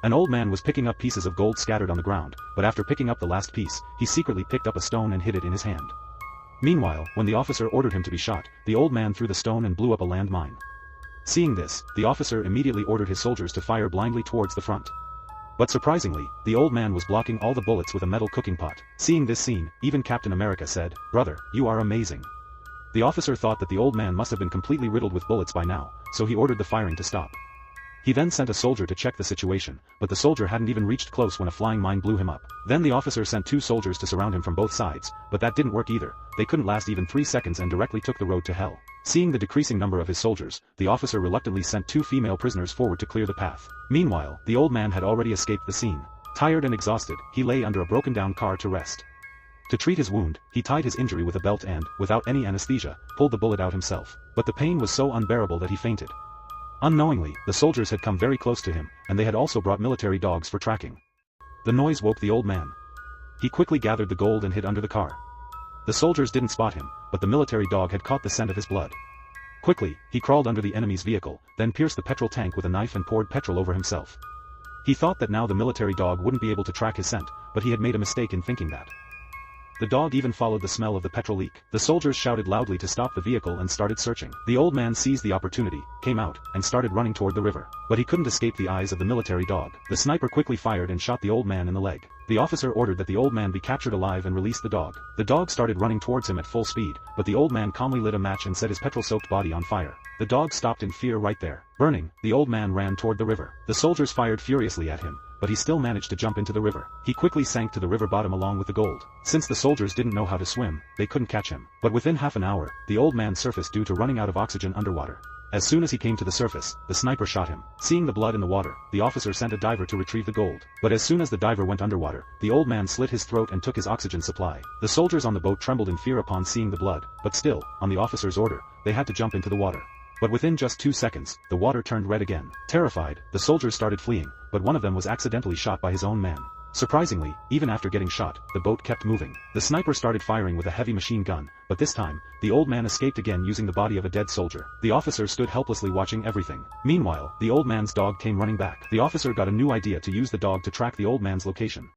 An old man was picking up pieces of gold scattered on the ground, but after picking up the last piece, he secretly picked up a stone and hid it in his hand. Meanwhile, when the officer ordered him to be shot, the old man threw the stone and blew up a landmine. Seeing this, the officer immediately ordered his soldiers to fire blindly towards the front. But surprisingly, the old man was blocking all the bullets with a metal cooking pot. Seeing this scene, even Captain America said, "Brother, you are amazing." The officer thought that the old man must have been completely riddled with bullets by now, so he ordered the firing to stop. He then sent a soldier to check the situation, but the soldier hadn't even reached close when a flying mine blew him up. Then the officer sent 2 soldiers to surround him from both sides, but that didn't work either. They couldn't last even 3 seconds and directly took the road to hell. Seeing the decreasing number of his soldiers, the officer reluctantly sent 2 female prisoners forward to clear the path. Meanwhile, the old man had already escaped the scene. Tired and exhausted, he lay under a broken-down car to rest. To treat his wound, he tied his injury with a belt and, without any anesthesia, pulled the bullet out himself. But the pain was so unbearable that he fainted. Unknowingly, the soldiers had come very close to him, and they had also brought military dogs for tracking. The noise woke the old man. He quickly gathered the gold and hid under the car. The soldiers didn't spot him, but the military dog had caught the scent of his blood. Quickly, he crawled under the enemy's vehicle, then pierced the petrol tank with a knife and poured petrol over himself. He thought that now the military dog wouldn't be able to track his scent, but he had made a mistake in thinking that. The dog even followed the smell of the petrol leak. The soldiers shouted loudly to stop the vehicle and started searching. The old man seized the opportunity, came out, and started running toward the river. But he couldn't escape the eyes of the military dog. The sniper quickly fired and shot the old man in the leg. The officer ordered that the old man be captured alive and released the dog. The dog started running towards him at full speed, but the old man calmly lit a match and set his petrol-soaked body on fire. The dog stopped in fear right there. Burning, the old man ran toward the river. The soldiers fired furiously at him, but he still managed to jump into the river. He quickly sank to the river bottom along with the gold. Since the soldiers didn't know how to swim, they couldn't catch him. But within half an hour, the old man surfaced due to running out of oxygen underwater. As soon as he came to the surface, the sniper shot him. Seeing the blood in the water, the officer sent a diver to retrieve the gold. But as soon as the diver went underwater, the old man slit his throat and took his oxygen supply. The soldiers on the boat trembled in fear upon seeing the blood, but still, on the officer's order, they had to jump into the water. But within just 2 seconds, the water turned red again. Terrified, the soldiers started fleeing, but one of them was accidentally shot by his own man. Surprisingly, even after getting shot, the boat kept moving. The sniper started firing with a heavy machine gun, but this time, the old man escaped again using the body of a dead soldier. The officer stood helplessly watching everything. Meanwhile, the old man's dog came running back. The officer got a new idea to use the dog to track the old man's location.